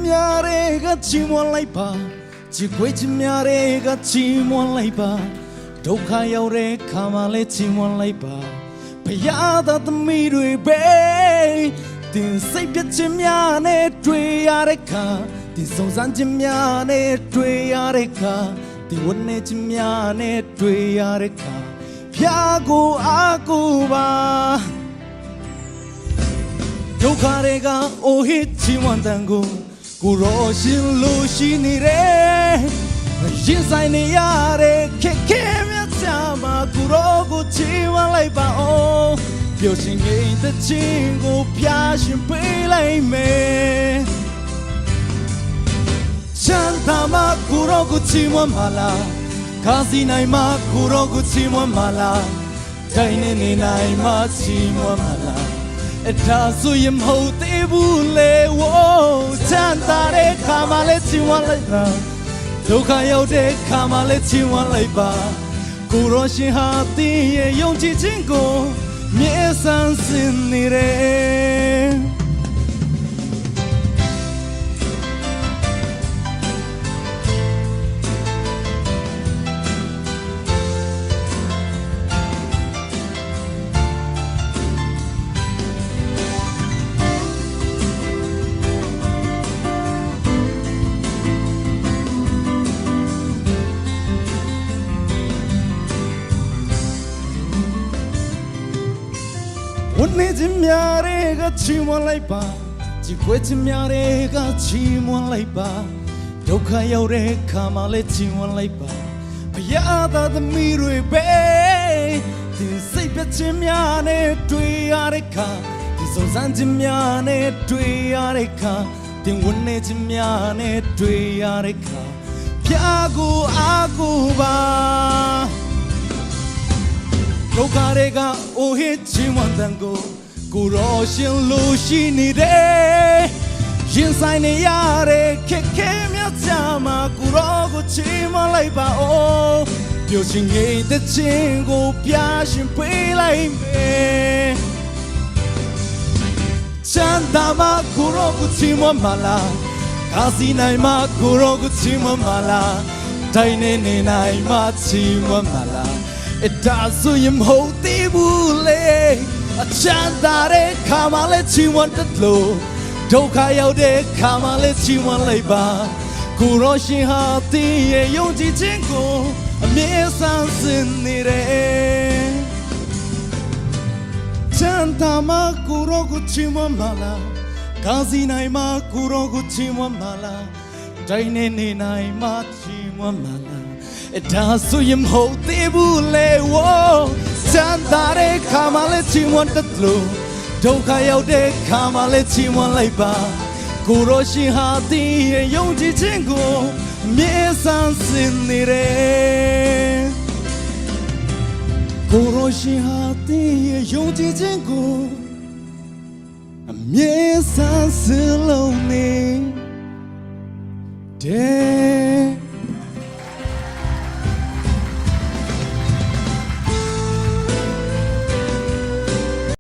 များတွေကချီးမွမ်းလိုက်ပါကြည်ခွေးခြင်းများတွေကချီးမွမ်းလိုက်ပါဒုက္ခရောက်တဲ့ခါမှလည်းချီးမွမ်းလိုက်ပါဘုရားသားသမီးတွေပဲတင်စိတ်ပြည့်ခြင်းများနဲ့တွေ့ရတဲ့ခါတင်စုံစမ်းခြင်းများနဲ့တွေ့ရတဲ့ခါတင်ဝတ်နေခြင်းများနဲ့တွေ့ရတဲ့ခါဖျားကိုအားကိုပါဒုက္ခတွေကအိုဟစ်ချီးမွမ်းတဲ့ကိုရောရှင်လို့ရှိနေတယ်ရင်ဆိုင်နေရတဲ့ခက်ခဲမြတ်ချာမှာကိုရောကိုချီးမွမ်းလိုက်ပါအောင်ပျော်ရှင်ငိမ့်တဲ့ချင်းကိုပြရှင်ပေးလိုက်မယ်ချမ်းသာမှာကိုရောကိုချီးမွမ်းပါလားကာစီနိုင်မှာကိုရောကိုချီးမွမ်းပါလားတိုင်းနေနေနိုင်မှာချီးမွမ်းပါလားဒါဆိုရင်မဟုတ်သေးဘူးလေဝိုးချမ်းသာတဲ့ခါမှလည်းချီးမွမ်းလိုက်ပါဒုက္ခရောက်တဲ့ခါမှလည်းချီးမွမ်းလိုက်ပါကိုရောရှင်ဟာတင်းရဲ့ယုံကြည်ခြင်းကိုမြဲဆန်းစင်နေတယ်ဝတ်နေခြင်းများတွေကချီးမွမ်းလိုက်ပါကြည်ခွေးခြင်းများတွေကချီးမွမ်းလိုက်ပါဒုက္ခရောက်တဲ့ခါမှလည်းချီးမွမ်းလိုက်ပါဘုရားသားသမီးတွေပဲဒီစိတ်ပြည့်ခြင်းများနဲ့တွေ့ရတဲ့ခါဒီစုံစမ်းခြင်းများနဲ့တွေ့ရတဲ့ခါတင်ဝတ်နေခြင်းများနဲ့တွေ့ရတဲ့ခါဖျားကိုအားကိုပါဒုက္ခတွေကအိုဟစ်ချီးမွမ်းတဲ့ကိုရောရှင်လို့ရှိနေတယ်ရင်ဆိုင်နေရတဲ့ခက်ခဲမြတ်ချာမှာကိုရောကိုချီးမွမ်းလိုက်ပါအောင်ပျော်ရှင်ငိမ့်တဲ့ချင်းကိုပြရှင်ပေးလိုက်မယ်ချမ်းသာမှာကိုရောကိုချီးမွမ်းပါလားကာစီနိုင်မှာကိုရောကိုချီးမွမ်းပါလားတိုင်းနေနေနိုင်မှာချီးမွမ်းပါလားဒါဆိုရင်မဟုတ်သေးဘူးလေအချမ်းသာတဲ့ခါမှလည်းချီးမွမ်းတတ်လို့ဒုက္ခရောက်တဲ့ခါမှလည်းချီးမွမ်းလိုက်ပါကိုရောရှင်ဟာတင်းရဲ့ယုံကြည်ခြင်းကိုအမြဲဆန်းစင်နေတယ်ချမ်းသာမှာကိုရောကိုချီးမွမ်းပါလားကာစီနိုင်မှာကိုရောကိုချီးမွမ်းပါလားတိုင်းနေနေနိုင်မှာချီးမွမ်းပါလားဒါဆိုရင်မဟုတ်သေးဘူးလေဝိုးချမ်းသာတဲ့ခါမှလည်းချီးမွမ်းတတ်လို့ဒုက္ခရောက်တဲ့ခါမှလည်းချီးမွမ်းလိုက်ပါကိုရောရှင်ဟာတင်းရဲ့ယုံကြည်ခြင်းကိုအမြဲဆန်းစင်နေတယ်ကိုရောရှင်ဟာတင်းရဲ့ယုံကြည်ခြင်းကိုအမြဲဆန်းစင်လုံးနေတယ်